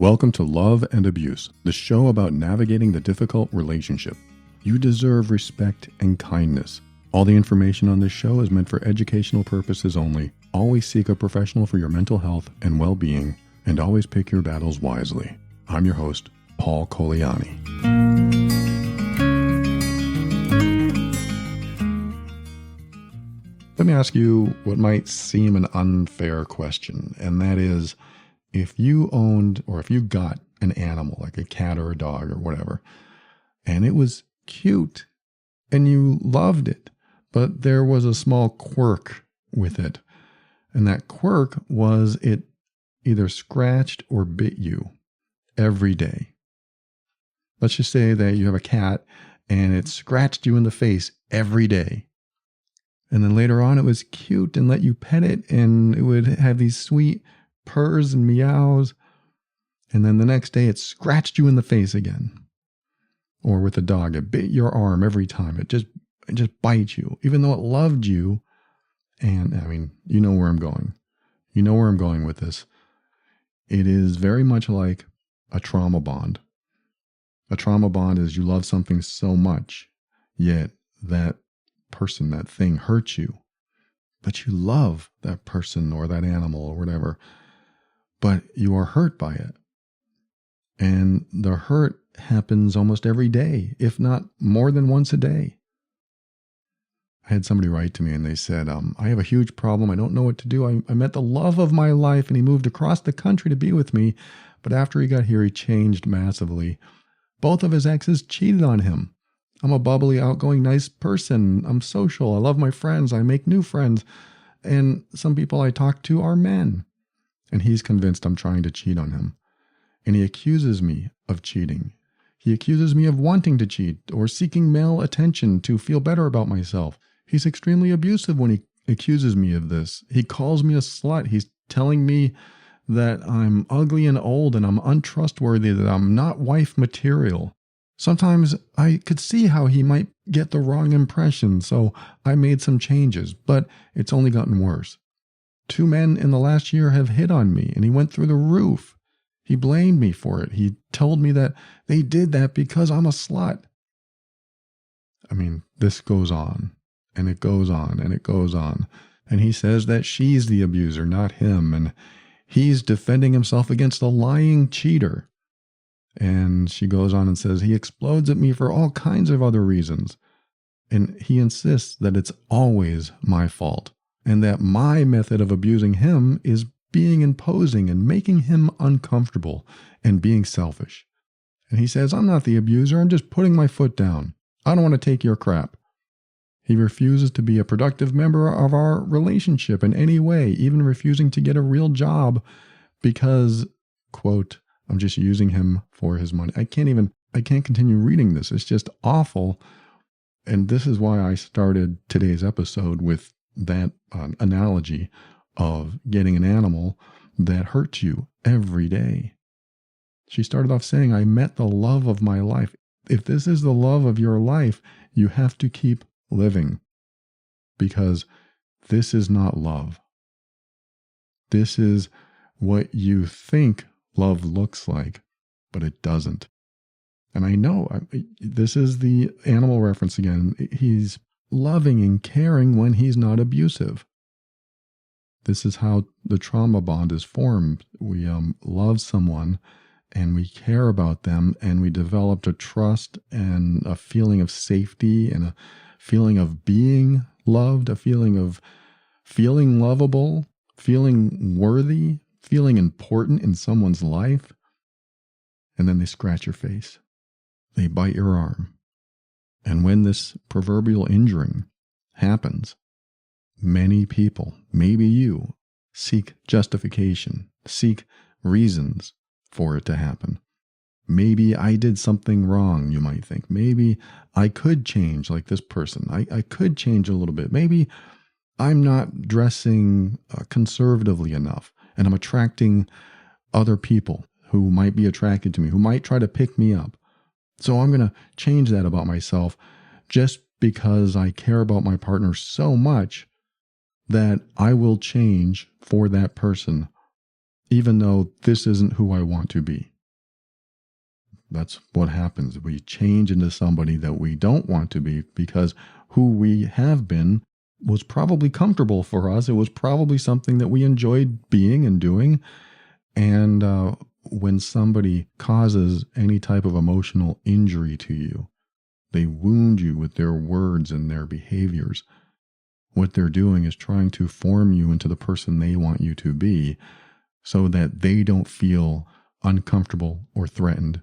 Welcome to Love and Abuse, the show about navigating the difficult relationship. You deserve respect and kindness. All the information on this show is meant for educational purposes only. Always seek a professional for your mental health and well-being, and always pick your battles wisely. I'm your host, Paul Coliani. Let me ask you what might seem an unfair question, and that is, if you owned or if you got an animal like a cat or a dog or whatever, and it was cute and you loved it, but there was a small quirk with it, and that quirk was it either scratched or bit you every day. Let's just say that you have a cat and it scratched you in the face every day. And then later on it was cute and let you pet it, and it would have these sweet purrs and meows, and then the next day it scratched you in the face again. Or with a dog, it bit your arm every time. It just bites you, even though it loved you. And I mean, you know where I'm going. You know where I'm going with this. It is very much like a trauma bond. A trauma bond is you love something so much, yet that person, that thing hurts you, but you love that person or that animal or whatever. But you are hurt by it. And the hurt happens almost every day, if not more than once a day. I had somebody write to me and they said, I have a huge problem. I don't know what to do. I met the love of my life and he moved across the country to be with me. But after he got here, he changed massively. Both of his exes cheated on him. I'm a bubbly, outgoing, nice person. I'm social. I love my friends. I make new friends. And some people I talk to are men. And he's convinced I'm trying to cheat on him. And he accuses me of cheating. He accuses me of wanting to cheat or seeking male attention to feel better about myself. He's extremely abusive when he accuses me of this. He calls me a slut. He's telling me that I'm ugly and old and I'm untrustworthy, that I'm not wife material. Sometimes I could see how he might get the wrong impression, so I made some changes, but it's only gotten worse. 2 men in the last year have hit on me, and he went through the roof. He blamed me for it. He told me that they did that because I'm a slut. I mean, this goes on, and it goes on, and it goes on. And he says that she's the abuser, not him, and he's defending himself against a lying cheater. And she goes on and says he explodes at me for all kinds of other reasons. And he insists that it's always my fault. And that my method of abusing him is being imposing and making him uncomfortable and being selfish. And he says, I'm not the abuser, I'm just putting my foot down. I don't want to take your crap. He refuses to be a productive member of our relationship in any way, even refusing to get a real job because, quote, I'm just using him for his money. I can't continue reading this. It's just awful. And this is why I started today's episode with that analogy of getting an animal that hurts you every day. She started off saying, I met the love of my life. If this is the love of your life, you have to keep living, because this is not love. This is what you think love looks like, but it doesn't. And I know this is the animal reference again. He's loving and caring when he's not abusive. This is how the trauma bond is formed. We love someone and we care about them, and we developed a trust and a feeling of safety and a feeling of being loved, a feeling of feeling lovable, feeling worthy, feeling important in someone's life. And then they scratch your face. They bite your arm. And when this proverbial injuring happens, many people, maybe you, seek justification, seek reasons for it to happen. Maybe I did something wrong, you might think. Maybe I could change like this person. I could change a little bit. Maybe I'm not dressing conservatively enough, and I'm attracting other people who might be attracted to me, who might try to pick me up. So I'm going to change that about myself just because I care about my partner so much that I will change for that person even though this isn't who I want to be. That's what happens. We change into somebody that we don't want to be because who we have been was probably comfortable for us. It was probably something that we enjoyed being and doing. And when somebody causes any type of emotional injury to you, they wound you with their words and their behaviors. What they're doing is trying to form you into the person they want you to be so that they don't feel uncomfortable or threatened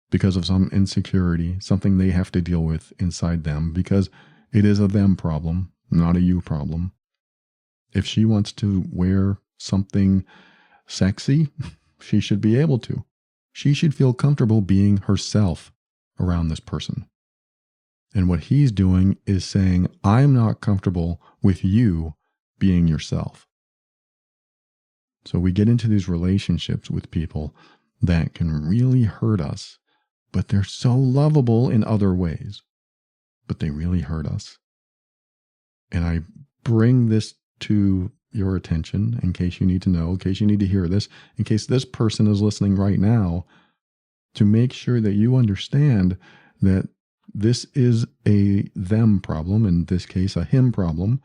because of some insecurity, something they have to deal with inside them, because it is a them problem, not a you problem. If she wants to wear something sexy, she should be able to. She should feel comfortable being herself around this person. And what he's doing is saying, I'm not comfortable with you being yourself. So we get into these relationships with people that can really hurt us, but they're so lovable in other ways, but they really hurt us. And I bring this to your attention in case you need to know, in case you need to hear this, in case this person is listening right now, to make sure that you understand that this is a them problem, in this case, a him problem,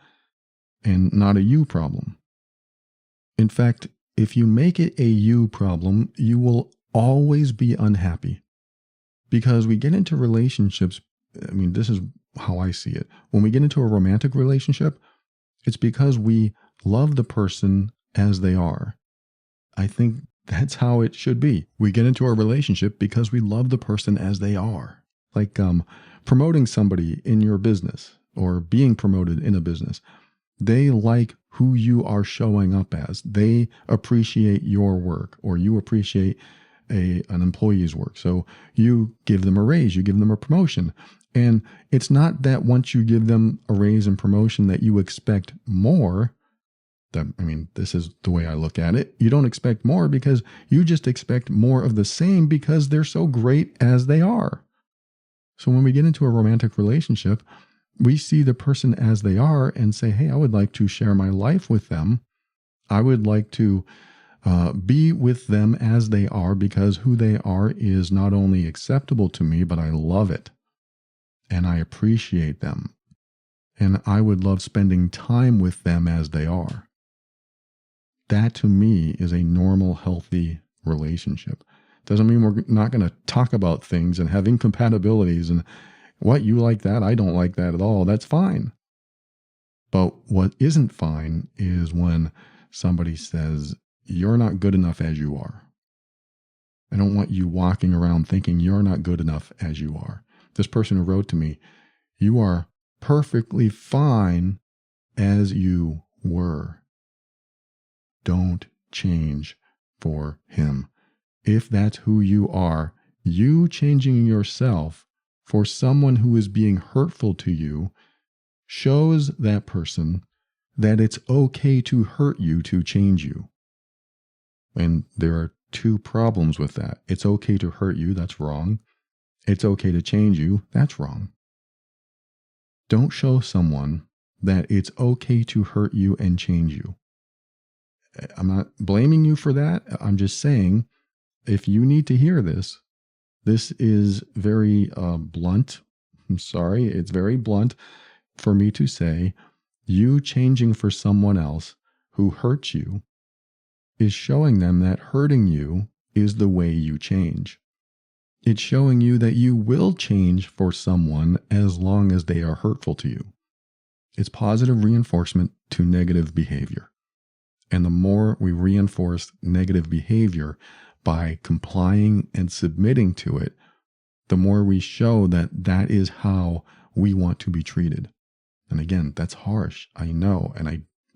and not a you problem. In fact, if you make it a you problem, you will always be unhappy. Because we get into relationships, I mean, this is how I see it. When we get into a romantic relationship, it's because we love the person as they are. I think that's how it should be. We get into a relationship because we love the person as they are. Like promoting somebody in your business or being promoted in a business. They like who you are showing up as. They appreciate your work, or you appreciate an employee's work. So you give them a raise, you give them a promotion. And it's not that once you give them a raise and promotion that you expect more. This is the way I look at it. You don't expect more because you just expect more of the same because they're so great as they are. So when we get into a romantic relationship, we see the person as they are and say, hey, I would like to share my life with them. I would like to be with them as they are because who they are is not only acceptable to me, but I love it. And I appreciate them. And I would love spending time with them as they are. That to me is a normal, healthy relationship. Doesn't mean we're not going to talk about things and have incompatibilities and what, you like that, I don't like that at all. That's fine. But what isn't fine is when somebody says, you're not good enough as you are. I don't want you walking around thinking you're not good enough as you are. This person who wrote to me, you are perfectly fine as you were. Don't change for him. If that's who you are, you changing yourself for someone who is being hurtful to you shows that person that it's okay to hurt you to change you. And there are two problems with that. It's okay to hurt you, that's wrong. It's okay to change you, that's wrong. Don't show someone that it's okay to hurt you and change you. I'm not blaming you for that. I'm just saying, if you need to hear this, this is very blunt. I'm sorry, it's very blunt for me to say, you changing for someone else who hurts you is showing them that hurting you is the way you change. It's showing you that you will change for someone as long as they are hurtful to you. It's positive reinforcement to negative behavior. And the more we reinforce negative behavior by complying and submitting to it, the more we show that that is how we want to be treated. And again, that's harsh, I know, and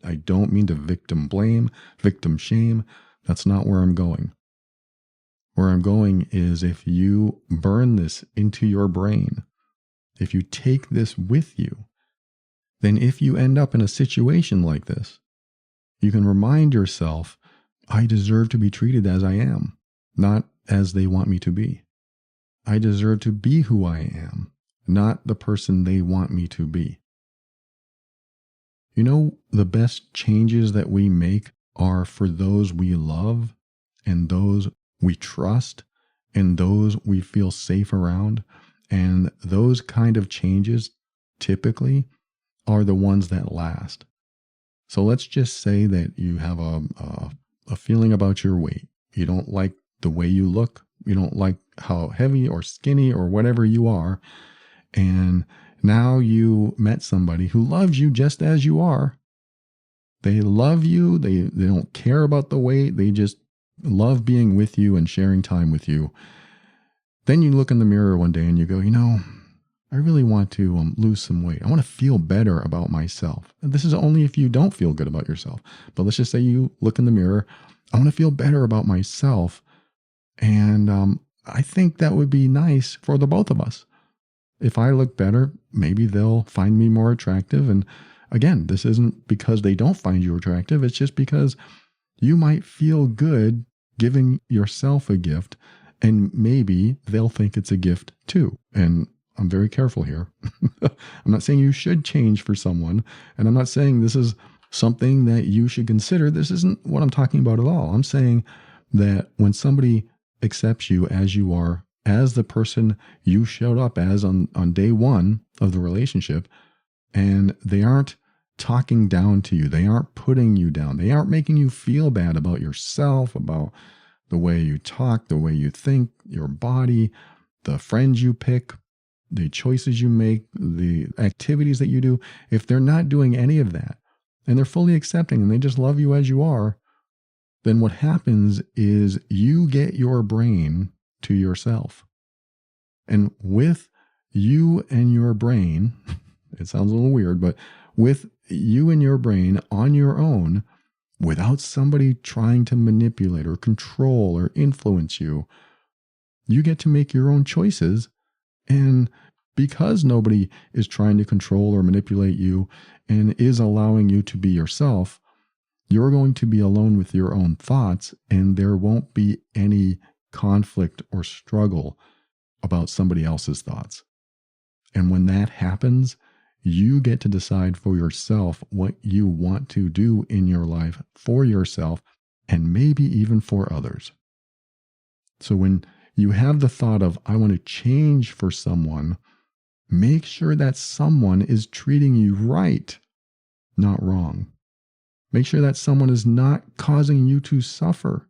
I don't mean to victim blame, victim shame. That's not where I'm going. Where I'm going is, if you burn this into your brain, if you take this with you, then if you end up in a situation like this, you can remind yourself, I deserve to be treated as I am, not as they want me to be. I deserve to be who I am, not the person they want me to be. You know, the best changes that we make are for those we love and those we trust and those we feel safe around. And those kind of changes typically are the ones that last. So let's just say that you have a feeling about your weight. You don't like the way you look. You don't like how heavy or skinny or whatever you are. And now you met somebody who loves you just as you are. They love you. They don't care about the weight. They just love being with you and sharing time with you. Then you look in the mirror one day and you go, I really want to lose some weight. I want to feel better about myself. And this is only if you don't feel good about yourself. But let's just say you look in the mirror. I want to feel better about myself. And I think that would be nice for the both of us. If I look better, maybe they'll find me more attractive. And again, this isn't because they don't find you attractive. It's just because you might feel good giving yourself a gift, and maybe they'll think it's a gift too. And I'm very careful here. I'm not saying you should change for someone, and I'm not saying this is something that you should consider. This isn't what I'm talking about at all. I'm saying that when somebody accepts you as you are, as the person you showed up as on day one of the relationship, and they aren't talking down to you, they aren't putting you down, they aren't making you feel bad about yourself, about the way you talk, the way you think, your body, the friends you pick, the choices you make, the activities that you do. If they're not doing any of that and they're fully accepting and they just love you as you are, then what happens is you get your brain to yourself. And with you and your brain, it sounds a little weird, but with you and your brain on your own, without somebody trying to manipulate or control or influence you, you get to make your own choices. And because nobody is trying to control or manipulate you and is allowing you to be yourself, you're going to be alone with your own thoughts, and there won't be any conflict or struggle about somebody else's thoughts. And when that happens, you get to decide for yourself what you want to do in your life for yourself and maybe even for others. So when you have the thought of, I want to change for someone, make sure that someone is treating you right, not wrong. Make sure that someone is not causing you to suffer.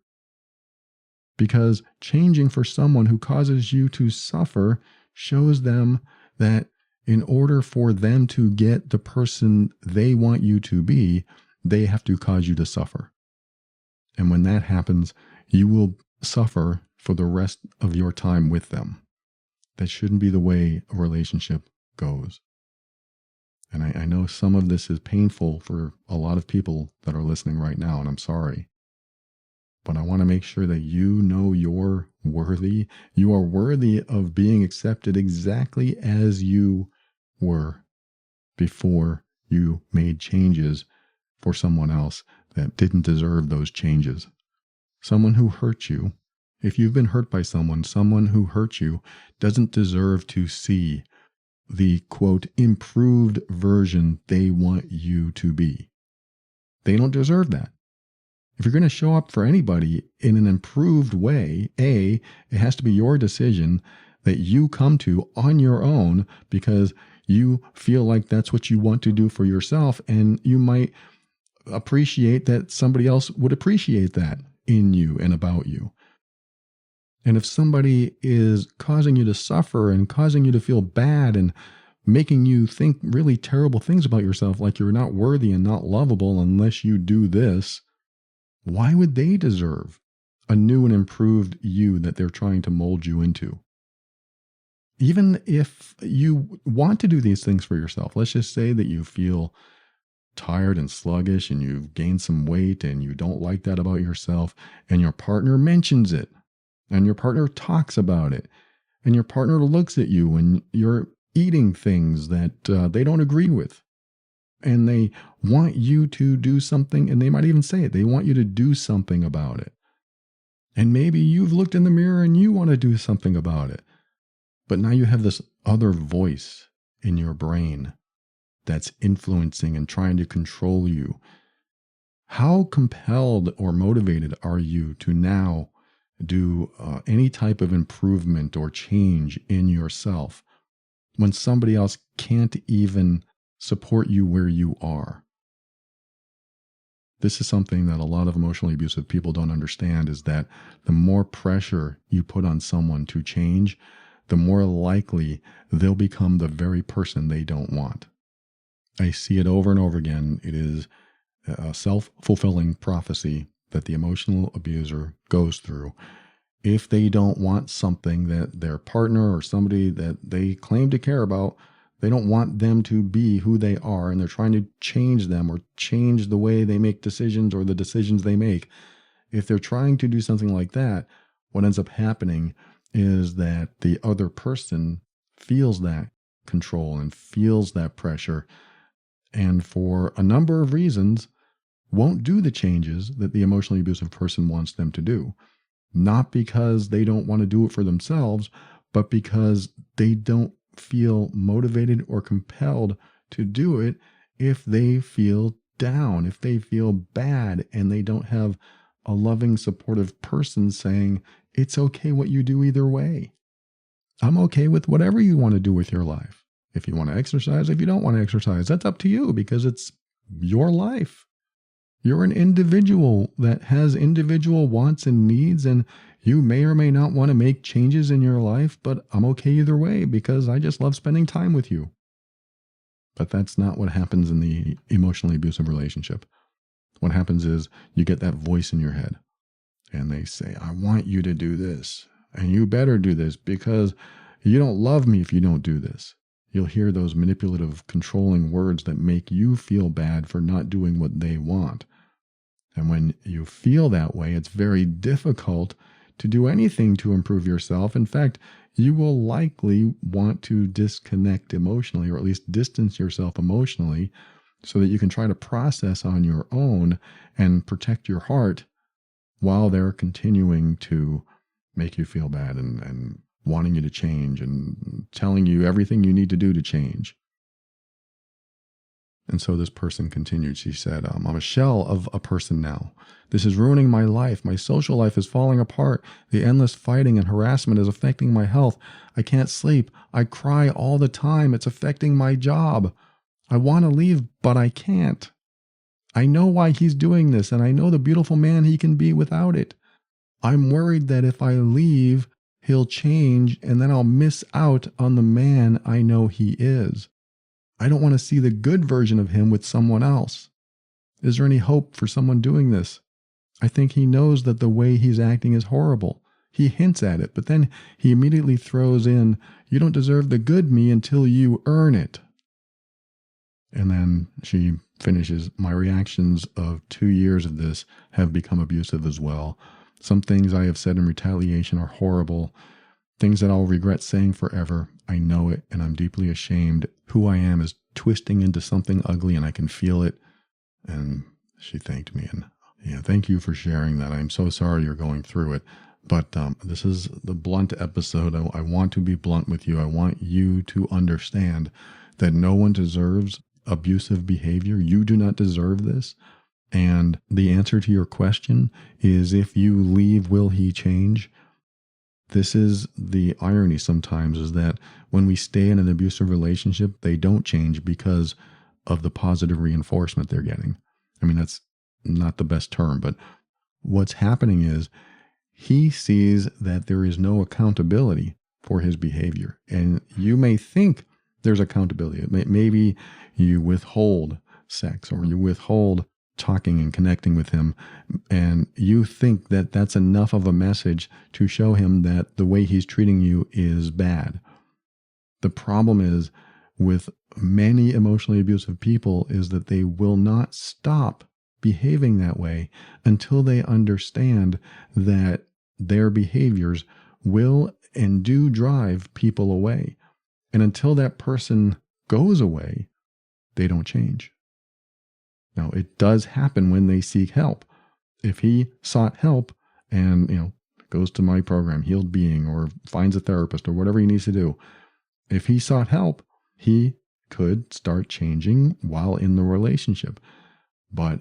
Because changing for someone who causes you to suffer shows them that in order for them to get the person they want you to be, they have to cause you to suffer. And when that happens, you will suffer for the rest of your time with them. That shouldn't be the way a relationship goes. And I know some of this is painful for a lot of people that are listening right now, and I'm sorry. But I want to make sure that you know you're worthy. You are worthy of being accepted exactly as you were before you made changes for someone else that didn't deserve those changes. Someone who hurt you, if you've been hurt by someone who hurt you doesn't deserve to see the, quote, improved version they want you to be. They don't deserve that. If you're going to show up for anybody in an improved way, it has to be your decision that you come to on your own because you feel like that's what you want to do for yourself, and you might appreciate that somebody else would appreciate that in you and about you. And if somebody is causing you to suffer and causing you to feel bad and making you think really terrible things about yourself, like you're not worthy and not lovable unless you do this, why would they deserve a new and improved you that they're trying to mold you into? Even if you want to do these things for yourself, let's just say that you feel tired and sluggish and you've gained some weight and you don't like that about yourself, and your partner mentions it, and your partner talks about it, and your partner looks at you when you're eating things that they don't agree with, and they want you to do something, and they might even say it. They want you to do something about it. And maybe you've looked in the mirror and you want to do something about it. But now you have this other voice in your brain that's influencing and trying to control you. How compelled or motivated are you to now do any type of improvement or change in yourself when somebody else can't even support you where you are? This is something that a lot of emotionally abusive people don't understand, is that the more pressure you put on someone to change, the more likely they'll become the very person they don't want. I see it over and over again. It is a self-fulfilling prophecy that the emotional abuser goes through. If they don't want something that their partner or somebody that they claim to care about, they don't want them to be who they are, and they're trying to change them or change the way they make decisions or the decisions they make. If they're trying to do something like that, what ends up happening is that the other person feels that control and feels that pressure, and for a number of reasons won't do the changes that the emotionally abusive person wants them to do. Not because they don't want to do it for themselves, but because they don't feel motivated or compelled to do it if they feel down, if they feel bad, and they don't have a loving, supportive person saying, it's okay what you do either way. I'm okay with whatever you want to do with your life. If you want to exercise, if you don't want to exercise, that's up to you because it's your life. You're an individual that has individual wants and needs, and you may or may not want to make changes in your life, but I'm okay either way because I just love spending time with you. But that's not what happens in the emotionally abusive relationship. What happens is you get that voice in your head, and they say, I want you to do this, and you better do this because you don't love me if you don't do this. You'll hear those manipulative, controlling words that make you feel bad for not doing what they want. And when you feel that way, it's very difficult to do anything to improve yourself. In fact, you will likely want to disconnect emotionally, or at least distance yourself emotionally, so that you can try to process on your own and protect your heart while they're continuing to make you feel bad and wanting you to change and telling you everything you need to do to change. And so this person continued. She said, I'm a shell of a person now. This is ruining my life. My social life is falling apart. The endless fighting and harassment is affecting my health. I can't sleep. I cry all the time. It's affecting my job. I want to leave, but I can't. I know why he's doing this, and I know the beautiful man he can be without it. I'm worried that if I leave, he'll change, and then I'll miss out on the man I know he is. I don't want to see the good version of him with someone else. Is there any hope for someone doing this? I think he knows that the way he's acting is horrible. He hints at it, but then he immediately throws in, you don't deserve the good me until you earn it. And then she finishes, my reactions of 2 years of this have become abusive as well. Some things I have said in retaliation are horrible. Things that I'll regret saying forever. I know it, and I'm deeply ashamed. Who I am is twisting into something ugly, and I can feel it. And she thanked me, and thank you for sharing that. I'm so sorry you're going through it. But this is the blunt episode. I want to be blunt with you. I want you to understand that no one deserves abusive behavior. You do not deserve this. And the answer to your question is, if you leave, will he change? This is the irony sometimes, is that when we stay in an abusive relationship, they don't change because of the positive reinforcement they're getting. I mean, that's not the best term, but what's happening is he sees that there is no accountability for his behavior. And you may think there's accountability. Maybe you withhold sex, or you withhold talking and connecting with him, and you think that that's enough of a message to show him that the way he's treating you is bad. The problem is with many emotionally abusive people is that they will not stop behaving that way until they understand that their behaviors will and do drive people away. And until that person goes away, they don't change. Now, it does happen when they seek help. If he sought help and, goes to my program, Healed Being, or finds a therapist or whatever he needs to do, if he sought help, he could start changing while in the relationship. But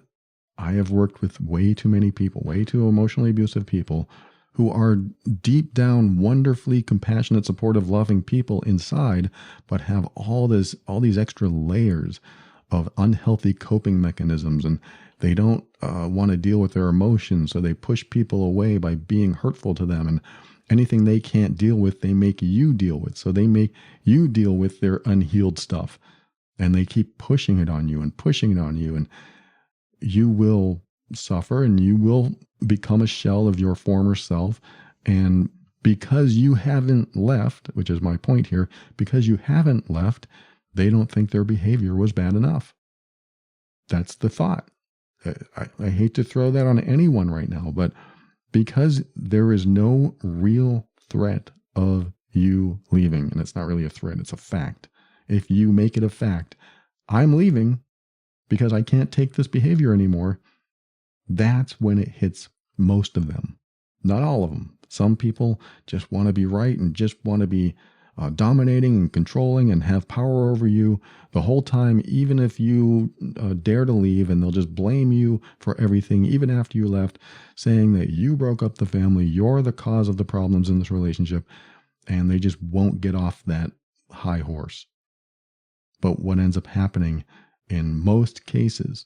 I have worked with way too many people, way too emotionally abusive people who are deep down wonderfully compassionate, supportive, loving people inside, but have all these extra layers of unhealthy coping mechanisms, and they don't want to deal with their emotions, so they push people away by being hurtful to them, and anything they can't deal with, they make you deal with. So they make you deal with their unhealed stuff, and they keep pushing it on you and pushing it on you, and you will suffer and you will become a shell of your former self. And because you haven't left, which is my point here, because you haven't left, they don't think their behavior was bad enough. That's the thought. I hate to throw that on anyone right now, but because there is no real threat of you leaving, and it's not really a threat, it's a fact. If you make it a fact, I'm leaving because I can't take this behavior anymore, that's when it hits most of them. Not all of them. Some people just want to be right and just want to be dominating and controlling and have power over you the whole time, even if you dare to leave, and they'll just blame you for everything, even after you left, saying that you broke up the family, you're the cause of the problems in this relationship, and they just won't get off that high horse. But what ends up happening in most cases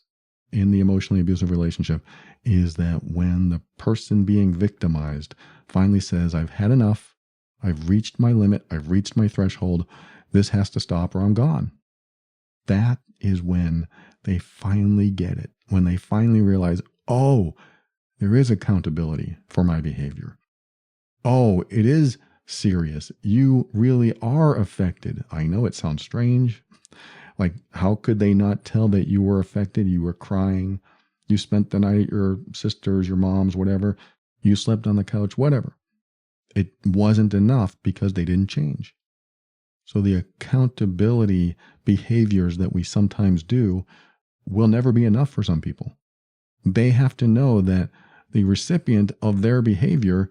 in the emotionally abusive relationship is that when the person being victimized finally says, I've had enough, I've reached my limit, I've reached my threshold, this has to stop or I'm gone. That is when they finally get it, when they finally realize, oh, there is accountability for my behavior. Oh, it is serious. You really are affected. I know it sounds strange. Like, how could they not tell that you were affected? You were crying. You spent the night at your sister's, your mom's, whatever. You slept on the couch, whatever. It wasn't enough because they didn't change. So the accountability behaviors that we sometimes do will never be enough for some people. They have to know that the recipient of their behavior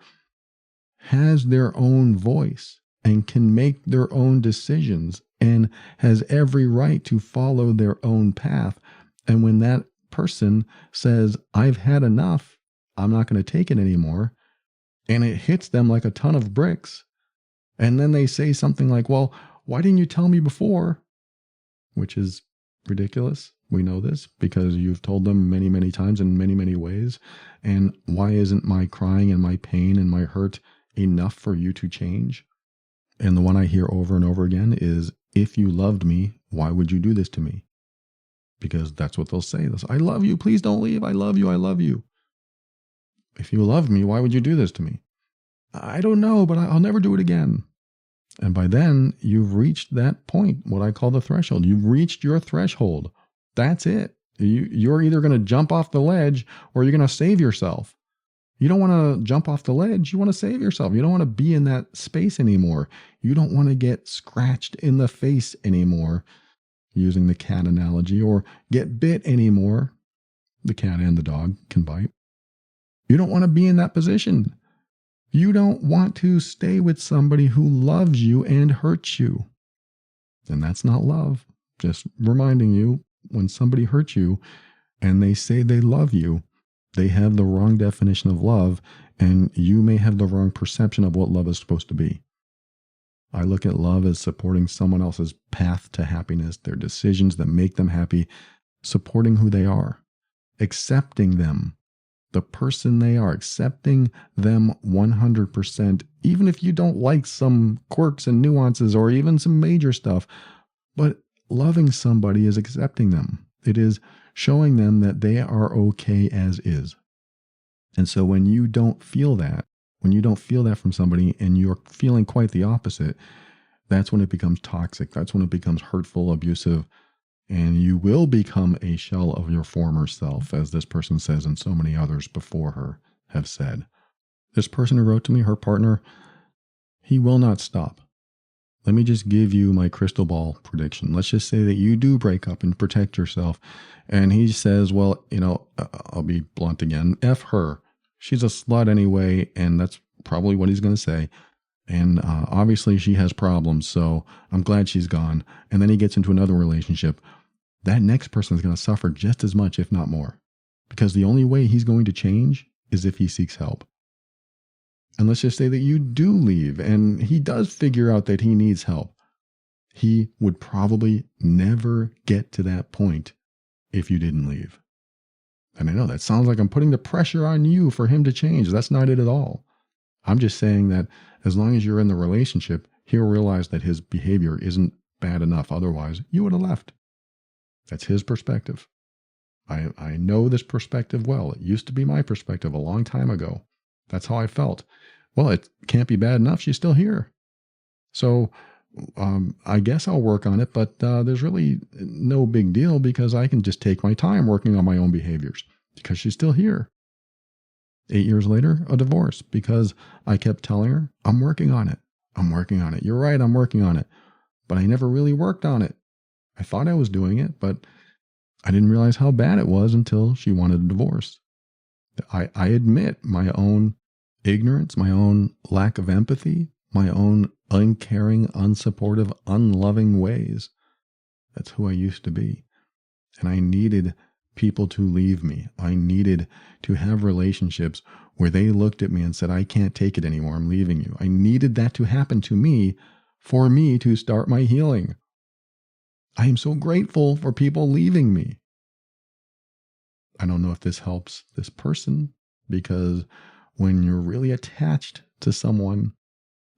has their own voice and can make their own decisions and has every right to follow their own path. And when that person says, I've had enough, I'm not going to take it anymore, and it hits them like a ton of bricks, and then they say something like, well, why didn't you tell me before? Which is ridiculous. We know this because you've told them many, many times in many, many ways. And why isn't my crying and my pain and my hurt enough for you to change? And the one I hear over and over again is, if you loved me, why would you do this to me? Because that's what they'll say. They'll say, I love you. Please don't leave. I love you. I love you. If you loved me, why would you do this to me? I don't know, but I'll never do it again. And by then, you've reached that point, what I call the threshold. You've reached your threshold. That's it. You're either going to jump off the ledge or you're going to save yourself. You don't want to jump off the ledge. You want to save yourself. You don't want to be in that space anymore. You don't want to get scratched in the face anymore, using the cat analogy, or get bit anymore. The cat and the dog can bite. You don't want to be in that position. You don't want to stay with somebody who loves you and hurts you. And that's not love. Just reminding you, when somebody hurts you and they say they love you, they have the wrong definition of love, and you may have the wrong perception of what love is supposed to be. I look at love as supporting someone else's path to happiness, their decisions that make them happy, supporting who they are, accepting them, the person they are, accepting them 100%, even if you don't like some quirks and nuances or even some major stuff. But loving somebody is accepting them. It is showing them that they are okay as is. And so when you don't feel that, from somebody and you're feeling quite the opposite, that's when it becomes toxic. That's when it becomes hurtful, abusive, and you will become a shell of your former self, as this person says and so many others before her have said. This person who wrote to me, her partner, he will not stop. Let me just give you my crystal ball prediction. Let's just say that you do break up and protect yourself. And he says, well, I'll be blunt again, F her. She's a slut anyway, and that's probably what he's going to say. And obviously she has problems, so I'm glad she's gone. And then he gets into another relationship. That next person is going to suffer just as much, if not more. because the only way he's going to change is if he seeks help. And let's just say that you do leave and he does figure out that he needs help. He would probably never get to that point if you didn't leave. And I know that sounds like I'm putting the pressure on you for him to change. That's not it at all. I'm just saying that as long as you're in the relationship, he'll realize that his behavior isn't bad enough. Otherwise, you would have left. That's his perspective. I know this perspective well. It used to be my perspective a long time ago. That's how I felt. Well, it can't be bad enough. She's still here. So I guess I'll work on it, but there's really no big deal because I can just take my time working on my own behaviors because she's still here. 8 years later, a divorce because I kept telling her, I'm working on it. I'm working on it. You're right, I'm working on it. But I never really worked on it. I thought I was doing it, but I didn't realize how bad it was until she wanted a divorce. I admit my own ignorance, my own lack of empathy, my own uncaring, unsupportive, unloving ways. That's who I used to be. And I needed people to leave me. I needed to have relationships where they looked at me and said, I can't take it anymore. I'm leaving you. I needed that to happen to me for me to start my healing. I am so grateful for people leaving me. I don't know if this helps this person because when you're really attached to someone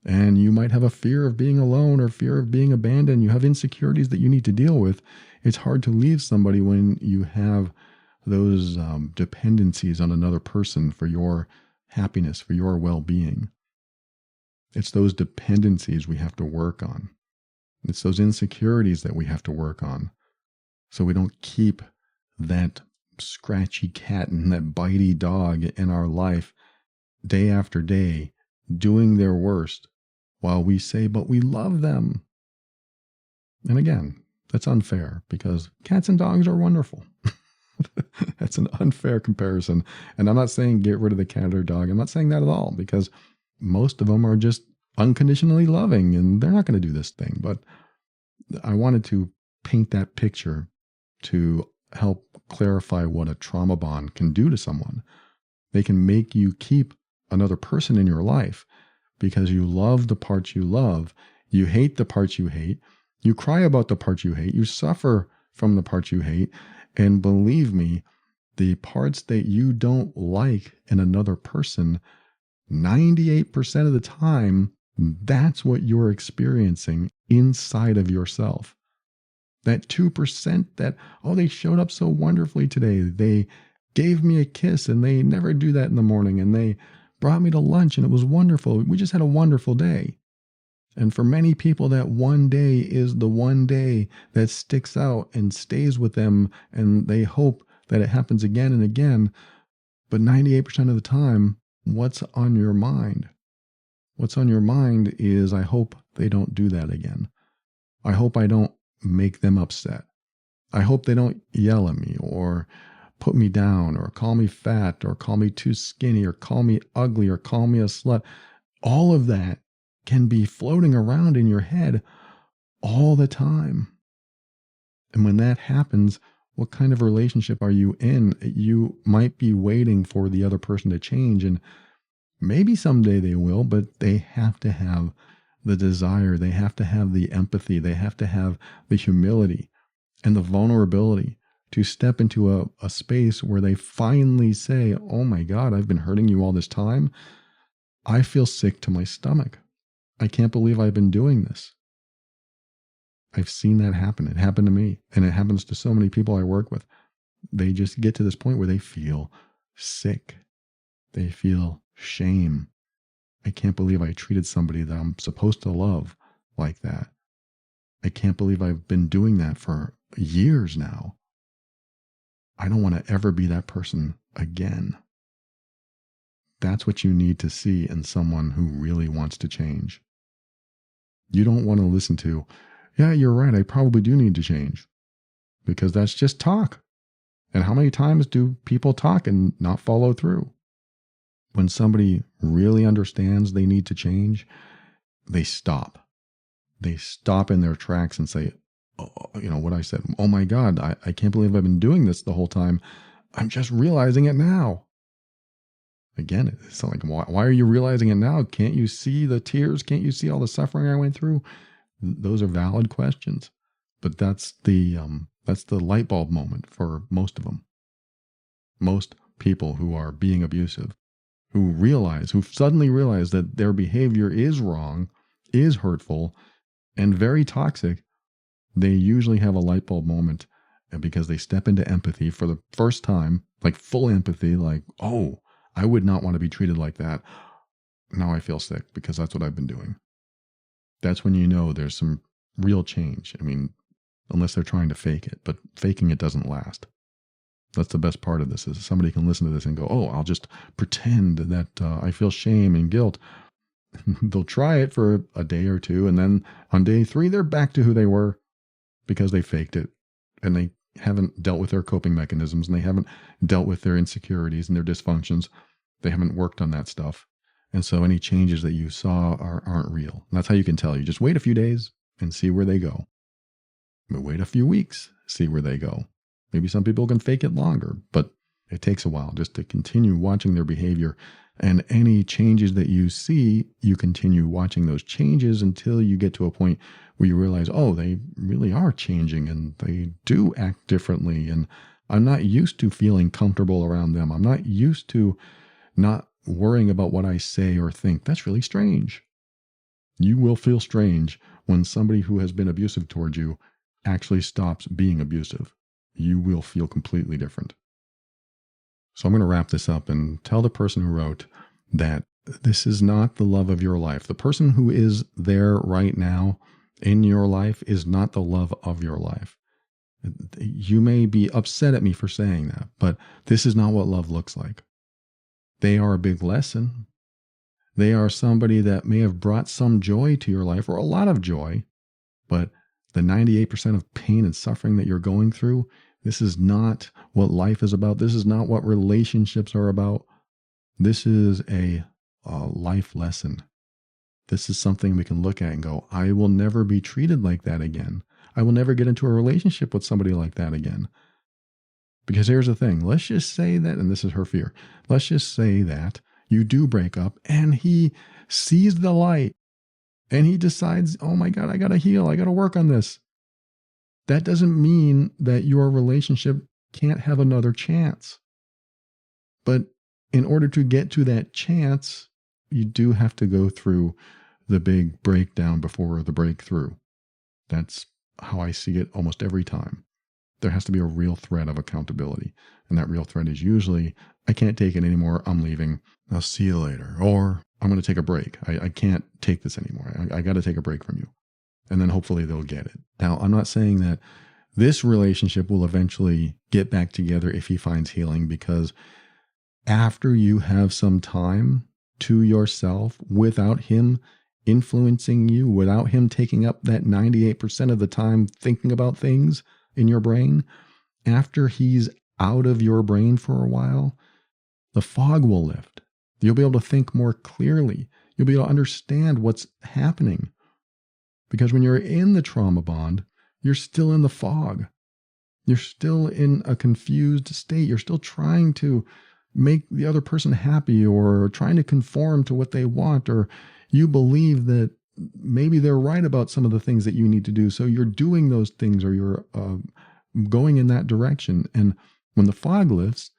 and you might have a fear of being alone or fear of being abandoned, you have insecurities that you need to deal with, it's hard to leave somebody when you have those dependencies on another person for your happiness, for your well-being. It's those dependencies we have to work on. It's those insecurities that we have to work on so we don't keep that scratchy cat and that bitey dog in our life day after day doing their worst while we say, but we love them. And again, that's unfair because cats and dogs are wonderful. That's an unfair comparison. And I'm not saying get rid of the cat or dog. I'm not saying that at all because most of them are just unconditionally loving and they're not going to do this thing. But I wanted to paint that picture to help clarify what a trauma bond can do to someone. They can make you keep another person in your life because you love the parts you love, you hate the parts you hate, you cry about the parts you hate, you suffer from the parts you hate, and believe me, the parts that you don't like in another person, 98% of the time, that's what you're experiencing inside of yourself. That 2% that, oh, they showed up so wonderfully today. They gave me a kiss and they never do that in the morning. And they brought me to lunch and it was wonderful. We just had a wonderful day. And for many people, that one day is the one day that sticks out and stays with them. And they hope that it happens again and again. But 98% of the time, what's on your mind? What's on your mind is, I hope they don't do that again. I hope I don't make them upset. I hope they don't yell at me or put me down or call me fat or call me too skinny or call me ugly or call me a slut. All of that can be floating around in your head all the time. And when that happens, what kind of relationship are you in? You might be waiting for the other person to change, and maybe someday they will, but they have to have the desire, they have to have the empathy, they have to have the humility and the vulnerability to step into a space where they finally say, oh my God, I've been hurting you all this time. I feel sick to my stomach. I can't believe I've been doing this. I've seen that happen. It happened to me, and it happens to so many people I work with. They just get to this point where they feel sick. They feel shame. I can't believe I treated somebody that I'm supposed to love like that. I can't believe I've been doing that for years now. I don't want to ever be that person again. That's what you need to see in someone who really wants to change. You don't want to listen to, yeah, you're right, I probably do need to change. Because that's just talk. And how many times do people talk and not follow through? When somebody really understands they need to change, they stop. They stop in their tracks and say, oh, you know what I said, oh my God, I can't believe I've been doing this the whole time. I'm just realizing it now. Again, it's like, why are you realizing it now? Can't you see the tears? Can't you see all the suffering I went through? Those are valid questions, but that's the light bulb moment for most of them. Most people who are being abusive, who suddenly realize that their behavior is wrong, is hurtful, and very toxic, they usually have a light bulb moment because they step into empathy for the first time, like full empathy, like, oh, I would not want to be treated like that. Now I feel sick because that's what I've been doing. That's when you know there's some real change. I mean, unless they're trying to fake it, but faking it doesn't last. That's the best part of this, is somebody can listen to this and go, oh, I'll just pretend that I feel shame and guilt. They'll try it for a day or two, and then on day 3, they're back to who they were because they faked it, and they haven't dealt with their coping mechanisms, and they haven't dealt with their insecurities and their dysfunctions. They haven't worked on that stuff. And so any changes that you saw aren't real. And that's how you can tell. You just wait a few days and see where they go. But wait a few weeks, see where they go. Maybe some people can fake it longer, but it takes a while just to continue watching their behavior. And any changes that you see, you continue watching those changes until you get to a point where you realize, oh, they really are changing and they do act differently. And I'm not used to feeling comfortable around them. I'm not used to not worrying about what I say or think. That's really strange. You will feel strange when somebody who has been abusive towards you actually stops being abusive. You will feel completely different. So I'm going to wrap this up and tell the person who wrote that this is not the love of your life. The person who is there right now in your life is not the love of your life. You may be upset at me for saying that, but this is not what love looks like. They are a big lesson. They are somebody that may have brought some joy to your life, or a lot of joy, but the 98% of pain and suffering that you're going through, this is not what life is about. This is not what relationships are about. This is a life lesson. This is something we can look at and go, I will never be treated like that again. I will never get into a relationship with somebody like that again. Because here's the thing, let's just say that, and this is her fear, let's just say that you do break up and he sees the light and he decides, oh my God, I got to heal. I got to work on this. That doesn't mean that your relationship can't have another chance. But in order to get to that chance, you do have to go through the big breakdown before the breakthrough. That's how I see it almost every time. There has to be a real threat of accountability. And that real threat is usually, I can't take it anymore. I'm leaving. I'll see you later. Or I'm going to take a break. I can't take this anymore. I got to take a break from you. And then hopefully they'll get it. Now, I'm not saying that this relationship will eventually get back together if he finds healing, because after you have some time to yourself without him influencing you, without him taking up that 98% of the time thinking about things in your brain, after he's out of your brain for a while, the fog will lift. You'll be able to think more clearly. You'll be able to understand what's happening. Because when you're in the trauma bond, you're still in the fog. You're still in a confused state. You're still trying to make the other person happy, or trying to conform to what they want, or you believe that maybe they're right about some of the things that you need to do. So you're doing those things, or you're going in that direction. And when the fog lifts,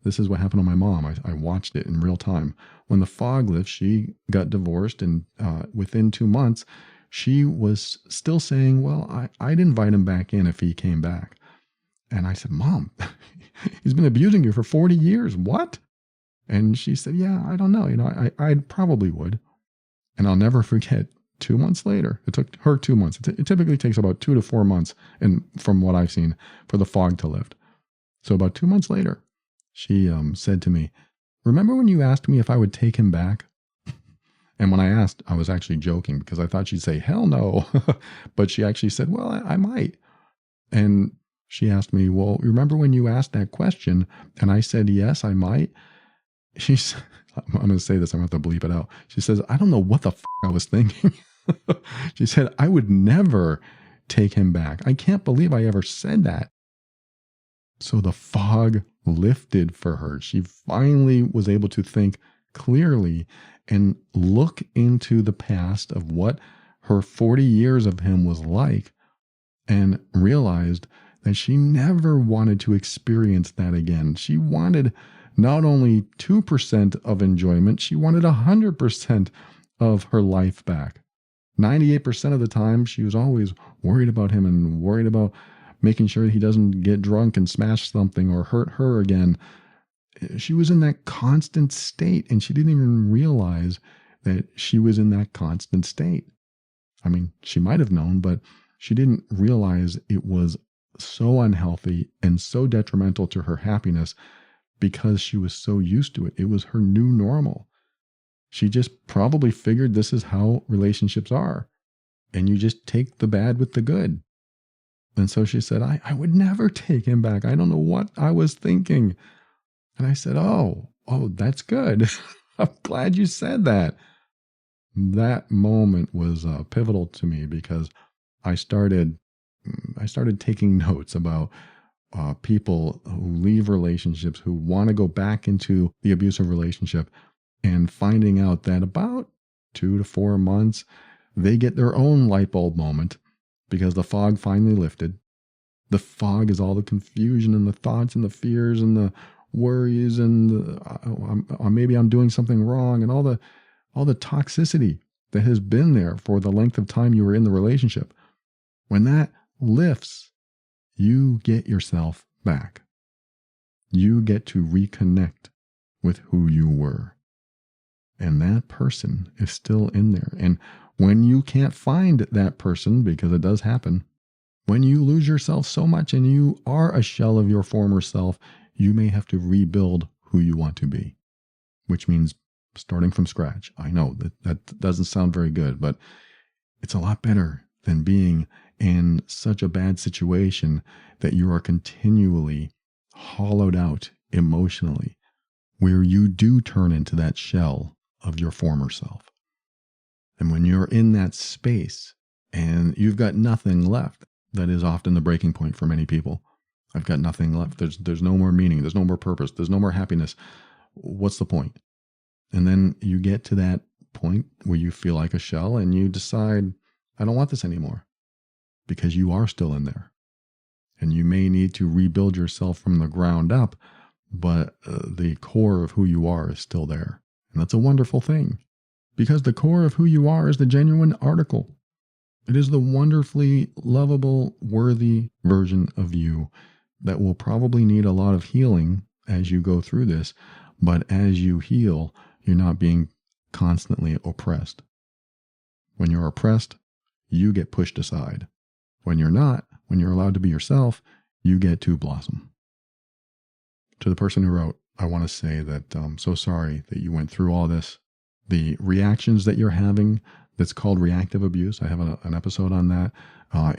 this is what happened to my mom. I watched it in real time. When the fog lifts, she got divorced, and within 2 months, she was still saying, well, I'd invite him back in if he came back. And I said, Mom, he's been abusing you for 40 years. What? And she said, yeah, I don't know. I probably would. And I'll never forget, 2 months later, it took her 2 months. It typically takes about 2 to 4 months, and from what I've seen, for the fog to lift. So about 2 months later, she said to me, remember when you asked me if I would take him back? And when I asked, I was actually joking, because I thought she'd say, hell no. But she actually said, well, I might. And she asked me, well, remember when you asked that question and I said, yes, I might? She's, I'm going to say this, I'm going to have to bleep it out. She says, I don't know what the I was thinking. She said, I would never take him back. I can't believe I ever said that. So the fog lifted for her. She finally was able to think clearly and look into the past of what her 40 years of him was like, and realized that she never wanted to experience that again. She wanted not only 2% of enjoyment, she wanted 100% of her life back. 98% of the time, she was always worried about him and worried about making sure he doesn't get drunk and smash something or hurt her again. She was in that constant state, and she didn't even realize that she was in that constant state. I mean, she might have known, but she didn't realize it was so unhealthy and so detrimental to her happiness because she was so used to it. It was her new normal. She just probably figured this is how relationships are, and you just take the bad with the good. And so she said, I would never take him back. I don't know what I was thinking. And I said, oh, that's good. I'm glad you said that. That moment was pivotal to me, because I started taking notes about people who leave relationships, who want to go back into the abusive relationship, and finding out that about 2 to 4 months, they get their own light bulb moment, because the fog finally lifted. The fog is all the confusion and the thoughts and the fears and the worries and maybe I'm doing something wrong, and all the toxicity that has been there for the length of time you were in the relationship. When that lifts, you get yourself back. You get to reconnect with who you were. And that person is still in there. And when you can't find that person, because it does happen, when you lose yourself so much and you are a shell of your former self, you may have to rebuild who you want to be, which means starting from scratch. I know that doesn't sound very good, but it's a lot better than being in such a bad situation that you are continually hollowed out emotionally, where you do turn into that shell of your former self. And when you're in that space and you've got nothing left, that is often the breaking point for many people. I've got nothing left. There's no more meaning. There's no more purpose. There's no more happiness. What's the point? And then you get to that point where you feel like a shell and you decide, I don't want this anymore, because you are still in there. And you may need to rebuild yourself from the ground up, but the core of who you are is still there. And that's a wonderful thing, because the core of who you are is the genuine article. It is the wonderfully lovable, worthy version of you that will probably need a lot of healing as you go through this. But as you heal, you're not being constantly oppressed. When you're oppressed, you get pushed aside. When you're not, when you're allowed to be yourself, you get to blossom. To the person who wrote, I want to say that I'm so sorry that you went through all this. The reactions that you're having, that's called reactive abuse. I have an episode on that.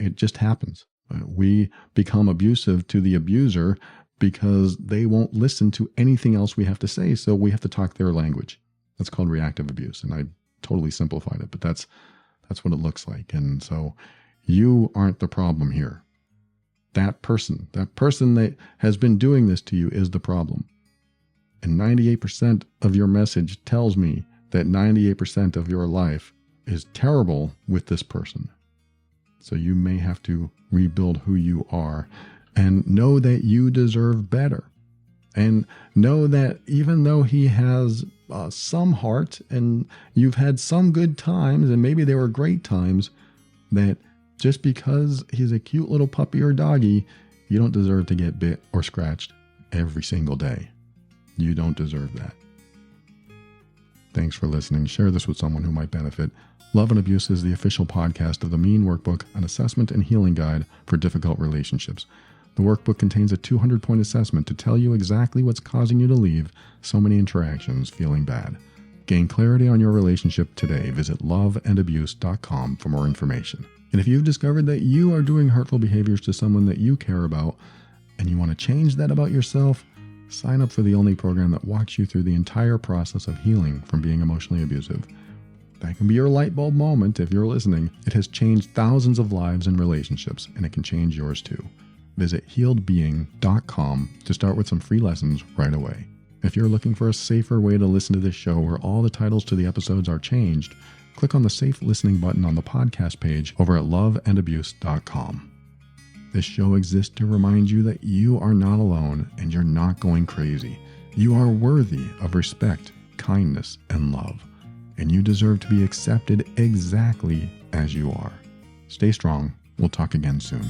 It just happens. We become abusive to the abuser because they won't listen to anything else we have to say, so we have to talk their language. That's called reactive abuse, and I totally simplified it, but that's what it looks like. And so you aren't the problem here. That person that has been doing this to you is the problem. And 98% of your message tells me that 98% of your life is terrible with this person. So you may have to rebuild who you are and know that you deserve better. And know that even though he has some heart and you've had some good times, and maybe they were great times, that just because he's a cute little puppy or doggy, you don't deserve to get bit or scratched every single day. You don't deserve that. Thanks for listening. Share this with someone who might benefit. Love and Abuse is the official podcast of the Mean Workbook, an assessment and healing guide for difficult relationships. The workbook contains a 200-point assessment to tell you exactly what's causing you to leave so many interactions feeling bad. Gain clarity on your relationship today. Visit loveandabuse.com for more information. And if you've discovered that you are doing hurtful behaviors to someone that you care about, and you want to change that about yourself, sign up for the only program that walks you through the entire process of healing from being emotionally abusive. That can be your light bulb moment if you're listening. It has changed thousands of lives and relationships, and it can change yours too. visit healedbeing.com to start with some free lessons right away. If you're looking for a safer way to listen to this show where all the titles to the episodes are changed, click on the Safe Listening button on the podcast page over at loveandabuse.com. This show exists to remind you that you are not alone and you're not going crazy. You are worthy of respect, kindness, and love, and you deserve to be accepted exactly as you are. Stay strong. We'll talk again soon.